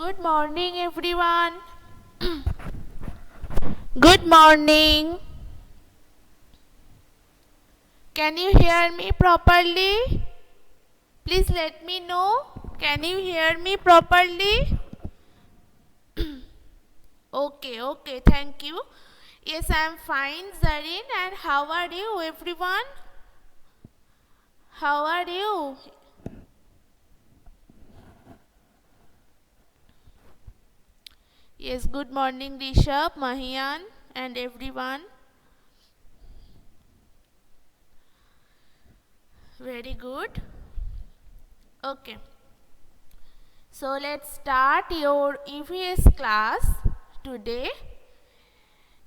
Good morning, everyone. Good morning. Can you hear me properly? Please let me know. Can you hear me properly? Okay, thank you. Yes, I am fine, Zarin. And how are you, everyone? How are you? Yes, good morning, Rishabh, Mahian, and everyone. Very good. Okay. So let's start your EVS class today.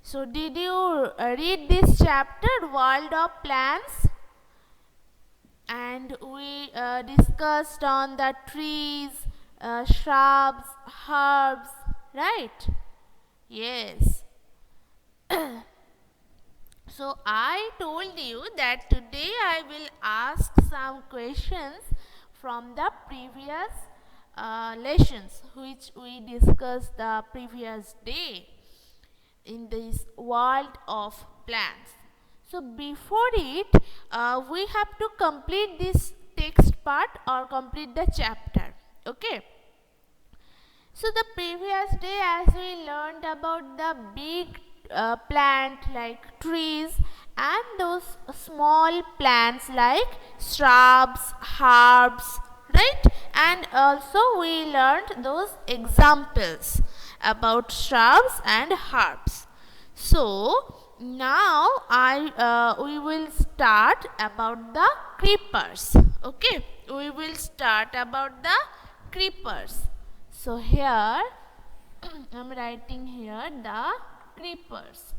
So did you read this chapter, World of Plants? And we discussed on the trees, shrubs, herbs, right? Yes. So I told you that today I will ask some questions from the previous lessons which we discussed the previous day in this world of plants. So before it, we have to complete this text part or complete the chapter. Okay. So the previous day, as we learned about the big plant like trees and those small plants like shrubs, herbs, right? And also we learned those examples about shrubs and herbs. So now we will start about the creepers. Okay, we will start about the creepers. So here I am writing here the creepers.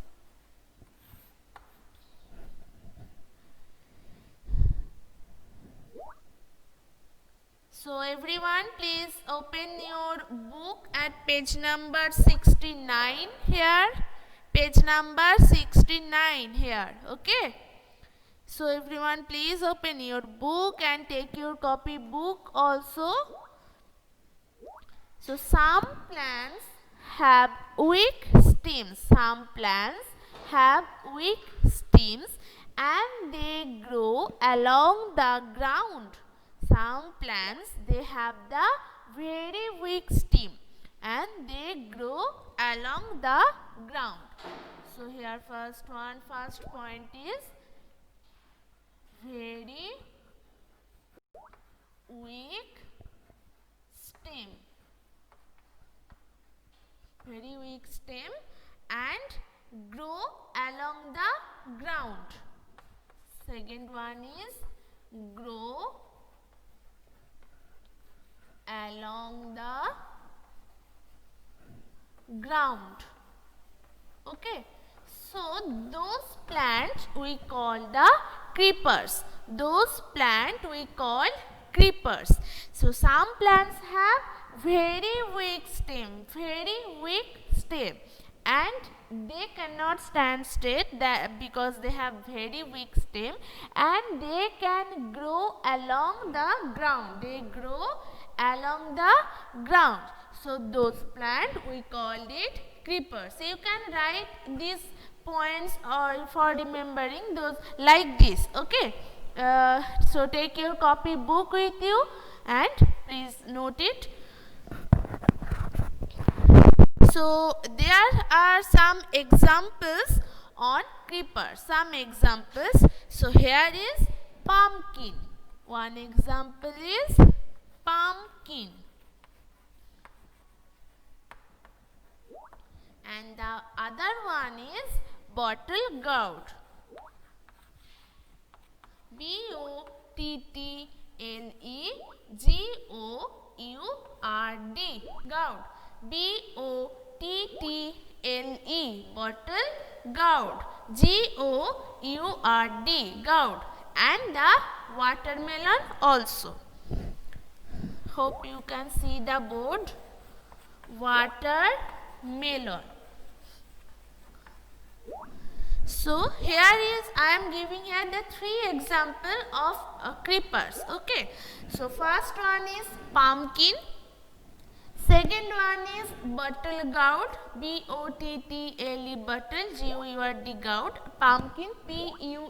So everyone, please open your book at page number 69 here. Page number 69 here. Okay. So everyone, please open your book and take your copy book also. So some plants have weak stems. Some plants have weak stems and they grow along the ground. Some plants they have the very weak stem and they grow along the ground. So here first point is very weak stem. Very weak stem and grow along the ground. Second one is grow along the ground. Okay. So those plants we call the creepers. Those plants we call creepers. So some plants have very weak stem and they cannot stand straight because they have very weak stem and they can grow along the ground. They grow along the ground. So those plants we called it creepers. So you can write these points or for remembering those like this. Okay. So take your copy book with you and please note it. So there are some examples on creepers. Some examples. So here is pumpkin. One example is pumpkin. And the other one is bottle gourd. B-O-T-T-L-E-G-O-U-R-D. Gourd. B-O-T-T-L-E. Bottle gourd. G-O-U-R-D. Gourd. And the watermelon also. Hope you can see the board. Watermelon. So here is I am giving here the three example of creepers. Okay. So first one is pumpkin. Second one is bottle gourd, B-O-T-T-L-E, bottle, G-O-U-R-D, gourd. Pumpkin, P-U-M-P-K-I-N,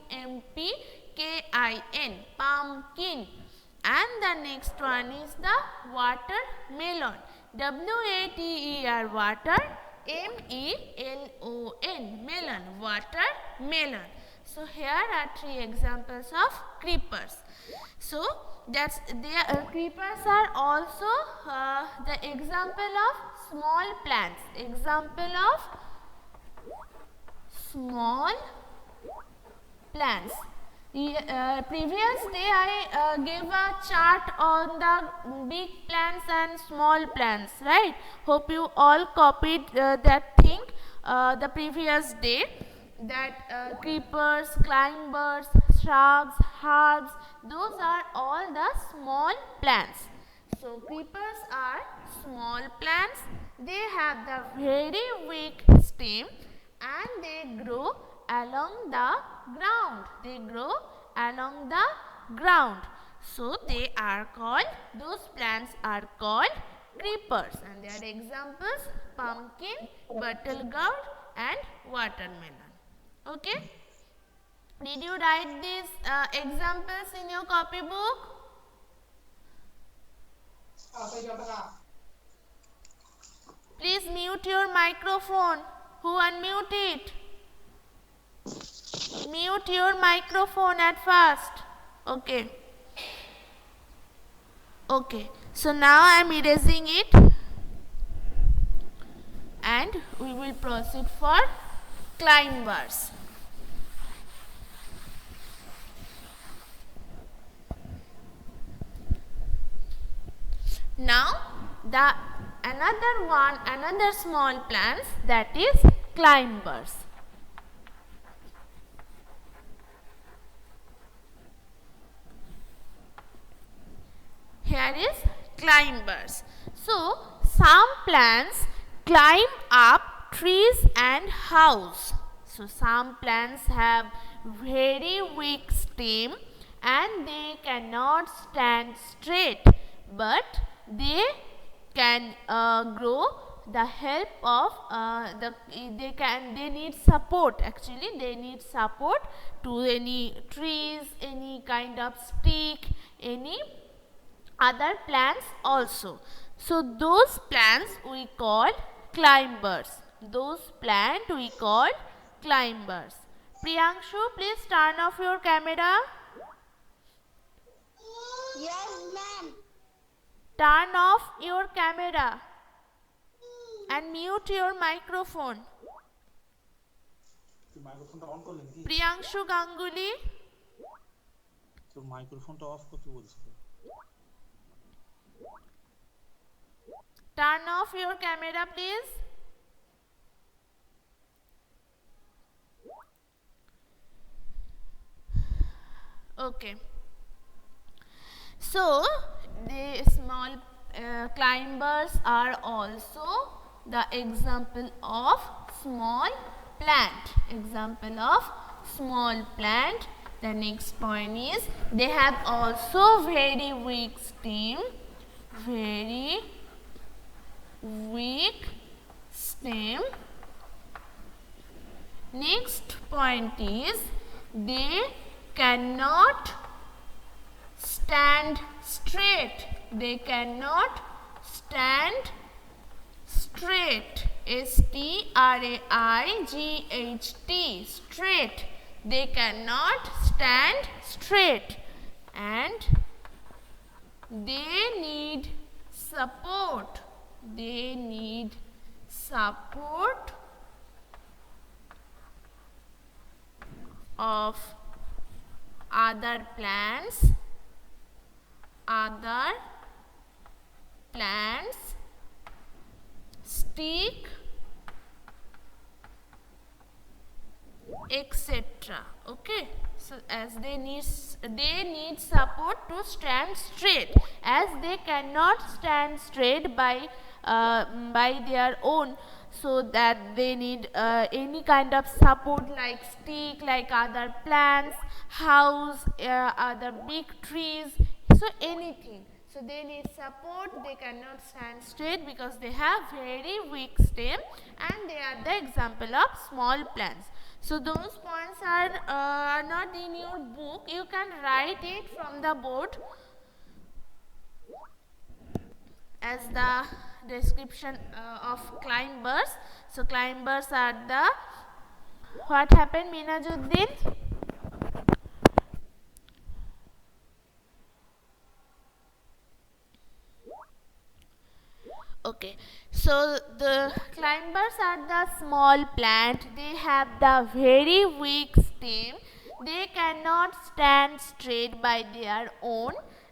pumpkin. And the next one is the watermelon, W-A-T-E-R, water, M-E-L-O-N, melon, watermelon. So here are three examples of creepers. So that's creepers are also the example of small plants. Example of small plants. Previous day I gave a chart on the big plants and small plants, right? Hope you all copied that thing the previous day, that creepers, climbers, shrubs, herbs, those are all the small plants. So creepers are small plants. They have the very weak stem and they grow along the ground. They grow along the ground. So they are called, those plants are called creepers, and their examples pumpkin, bottle gourd and watermelon. Okay? Did you write these examples in your copybook? Please mute your microphone. Who unmute it? Mute your microphone at first. Okay. Okay. So now I am erasing it. And we will proceed for climbers. Now another small plants, that is climbers. Here is climbers. So some plants climb up trees and house. So some plants have very weak stem and they cannot stand straight, but they can grow the help of they need support. Actually they need support to any trees, any kind of stick, any other plants also. So those plants we call climbers. Those plants we call climbers. Priyanshu, please turn off your camera. Yes, ma'am. Turn off your camera and mute your microphone. Priyanshu Ganguly. তো মাইক্রোফোনটা of করতে বলছিল। Turn off your camera, please. Okay. So the small climbers are also the example of small plant. Example of small plant. The next point is they have also very weak stem. Very weak stem. Next point is they cannot stand straight. They cannot stand straight. S-T-R-A-I-G-H-T, straight. They cannot stand straight and they need support. They need support of other plants, stick, etc. Okay, so as they need support to stand straight, as they cannot stand straight by their own, so that they need any kind of support like stick, like other plants, house, other big trees, so anything. So So they need support, they cannot stand straight because they have very weak stem, and they are the example of small plants. So those points are not in your book. You can write it from the board as the description of climbers. So climbers are the, what happened, Minajuddin? Okay, so the climbers are the small plant. They have the very weak stem. They cannot stand straight by their own,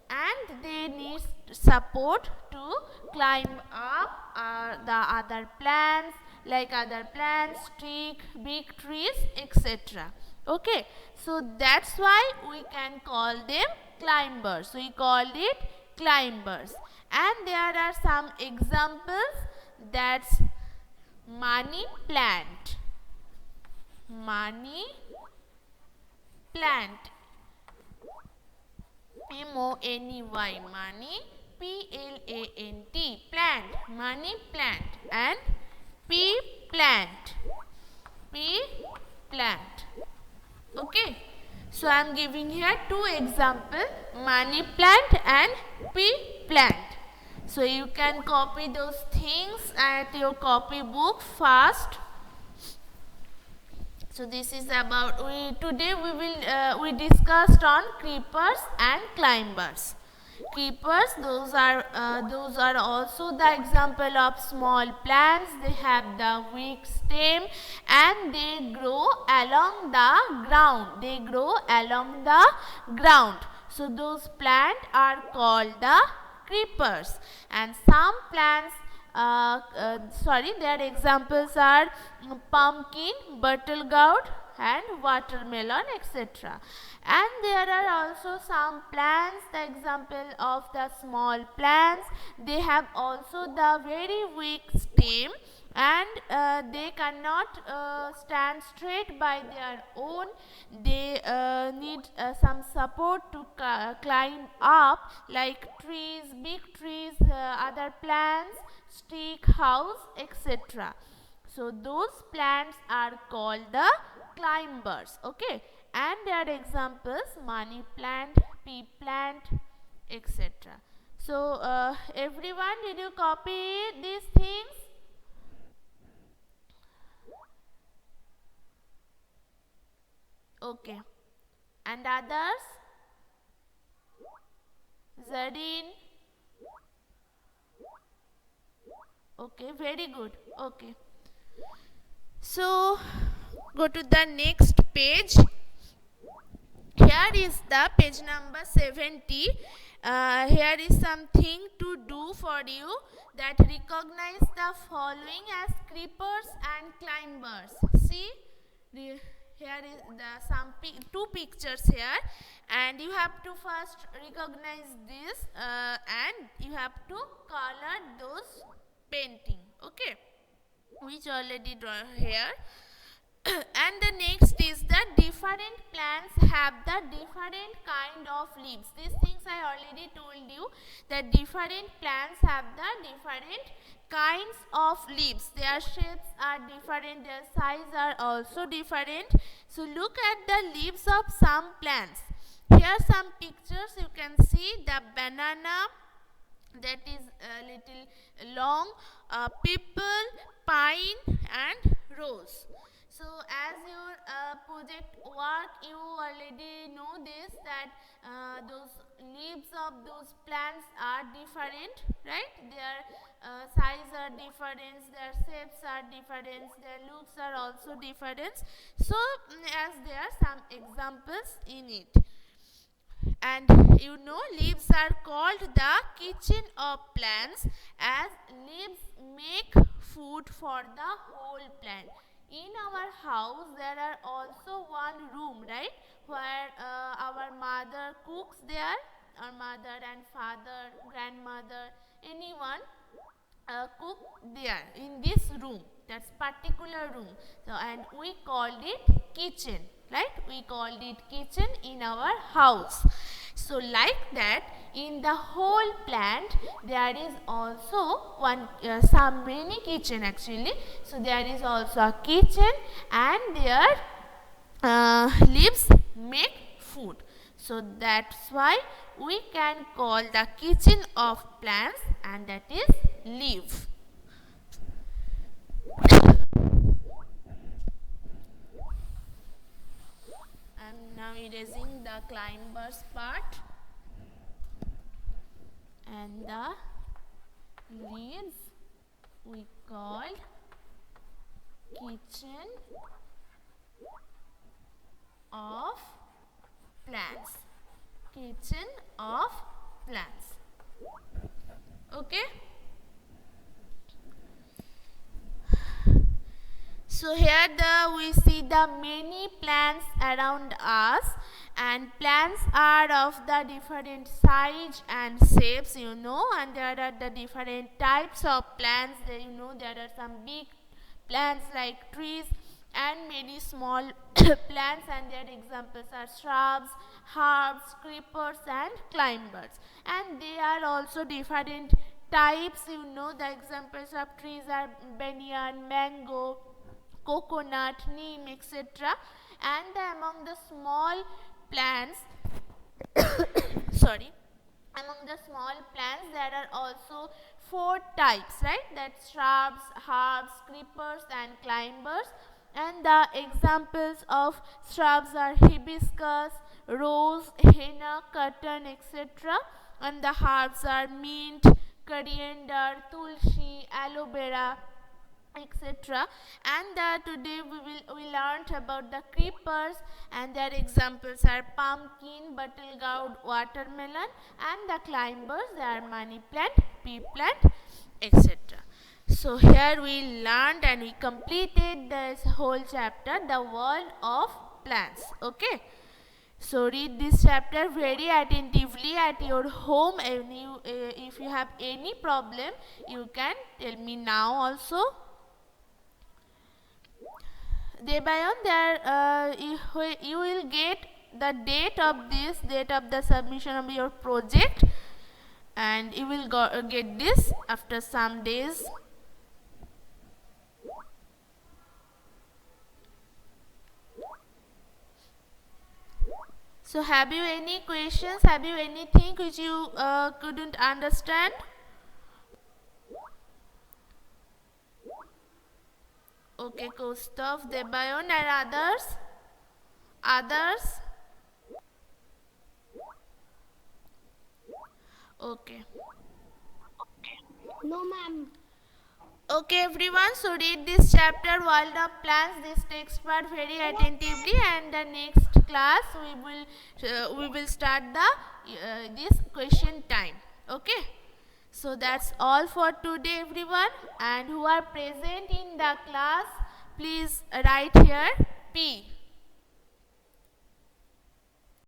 and they need support to climb up the other plants, like other plants, stick, big trees, etc. Okay, so that's why we can call them climbers. We called it climbers. And there are some examples. That's money plant. Money plant. M-O-N-E-Y. Money. P-L-A-N-T. Plant. Money plant. And pea plant. Pea plant. Okay. So I am giving here two examples, money plant and pea plant. So you can copy those things at your copy book fast. So this is about, today we discussed on creepers and climbers. Creepers, those are also the example of small plants. They have the weak stem and they grow along the ground. They grow along the ground. So those plants are called the creepers. And some plants, their examples are pumpkin, betelgeuse and watermelon, etc. And there are also some plants, the example of the small plants. They have also the very weak stem, and they cannot stand straight by their own. They need some support to climb up, like trees, big trees, other plants, stick, house, etc. So those plants are called the climbers. Okay, and their examples, money plant, pea plant, etc. So everyone, did you copy these things? Okay, and others? Zadin? Okay, very good. Okay, so go to the next page. Here is the page number 70. Here is something to do for you, that recognize the following as creepers and climbers. See, here is two pictures here, and you have to first recognize this, and you have to color those painting. Okay, which already draw here. And the next is that different plants have the different kind of leaves. These things I already told you, that different plants have the different kinds of leaves. Their shapes are different, their size are also different. So look at the leaves of some plants. Here some pictures, you can see the banana, that is a little long, people, pine and rose. So as your project work, you already know this, that those leaves of those plants are different, right? Their size are different, their shapes are different, their looks are also different. So as there are some examples in it. And you know, leaves are called the kitchen of plants, as leaves make food for the whole plant. In our house there are also one room, right, where our mother cooks there. Our mother and father, grandmother, anyone cook there in this room, that's particular room. So, and we called it kitchen, right? We called it kitchen in our house. So like that, in the whole plant there is also many kitchen actually. So there is also a kitchen and their leaves make food. So that's why we can call the kitchen of plants, and that is leaf. I'm now erasing the climbers part, and the leaves we call kitchen of plants. Kitchen of plants. Okay. So here we see the many plants around us, and plants are of the different size and shapes, and there are the different types of plants. There are some big plants like trees and many small plants, and their examples are shrubs, herbs, creepers and climbers. And they are also different types. The examples of trees are banyan, mango, coconut, neem, etc. And among the small plants sorry, among the small plants there are also 4 types, right? That's shrubs, herbs, creepers and climbers. And the examples of shrubs are hibiscus, rose, henna, cotton, etc. And the herbs are mint, coriander, tulsi, aloe vera, etc. And today we learned about the creepers, and their examples are pumpkin, battlegourd, watermelon. And the climbers, they are money plant, pea plant, etc. So here we learned and we completed this whole chapter, the world of plants. Okay. So read this chapter very attentively at your home, and if you have any problem you can tell me now also. Debayon, there you will get the date of the submission of your project, and you will get this after some days. So have you any questions? Have you anything which you couldn't understand? Okay, Kostov, Debayon and others? Others? Okay. No, ma'am. Okay, everyone. So read this chapter, World of Plants, this text part very attentively, and the next class we will start this question time. Okay. So that's all for today, everyone. And who are present in the class, please write here P.